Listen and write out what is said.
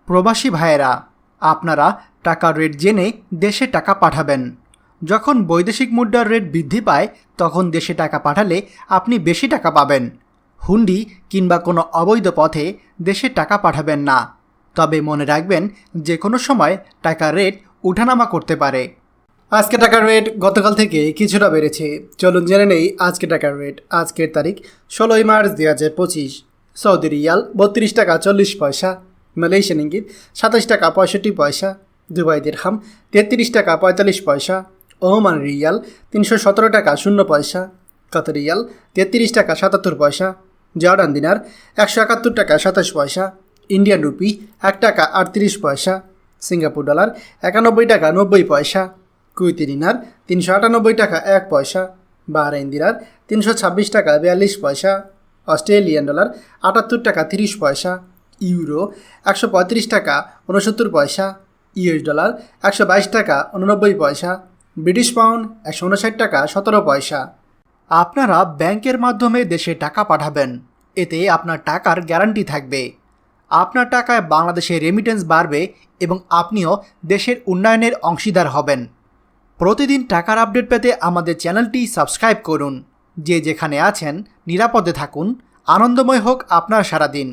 প্রবাসী ভাইয়েরা, আপনারা টাকার রেট জেনে দেশে টাকা পাঠাবেন। যখন বৈদেশিক মুদ্রার রেট বৃদ্ধি পায় তখন দেশে টাকা পাঠালে আপনি বেশি টাকা পাবেন। হুন্ডি কিংবা কোনো অবৈধ পথে দেশে টাকা পাঠাবেন না। তবে মনে রাখবেন যে কোনো সময় টাকার রেট উঠানামা করতে পারে। আজকে টাকার রেট গতকাল থেকে কিছুটা বেড়েছে। চলুন জেনে নেই আজকে টাকার রেট। আজকের তারিখ 16 মার্চ 2025। সৌদি রিয়াল 32 টাকা 40 পয়সা, মালয়েশিয়ান ইঙ্গিত 27 টাকা 65 পয়সা, দুবাই দিরহাম 33 টাকা 45 পয়সা, ওমান রিয়াল 317 টাকা 0 পয়সা, কাতার রিয়াল 33 টাকা 77 পয়সা, জর্ডান দিনার 171 টাকা 27 পয়সা, ইন্ডিয়ান রুপি 1 টাকা 38 পয়সা, সিঙ্গাপুর ডলার 91 টাকা 90 পয়সা, কুয়েতি দিনার 398 টাকা 1 পয়সা, বাহরাইন দিনার 326 টাকা 42 পয়সা, অস্ট্রেলিয়ান ডলার 78 টাকা 30 পয়সা, ইউরো 135 টাকা 69 পয়সা, ইউএস ডলার 122 টাকা 89 পয়সা, ব্রিটিশ পাউন্ড 159 টাকা 17 পয়সা। আপনারা ব্যাংকের মাধ্যমে দেশে টাকা পাঠাবেন। এতে আপনার টাকার গ্যারান্টি থাকবে। আপনার টাকায় বাংলাদেশে রেমিটেন্স বাড়বে এবং আপনিও দেশের উন্নয়নের অংশীদার হবেন। প্রতিদিন টাকার আপডেট পেতে আমাদের চ্যানেলটি সাবস্ক্রাইব করুন। যে যেখানে আছেন নিরাপদে থাকুন। আনন্দময় হোক আপনার সারাদিন।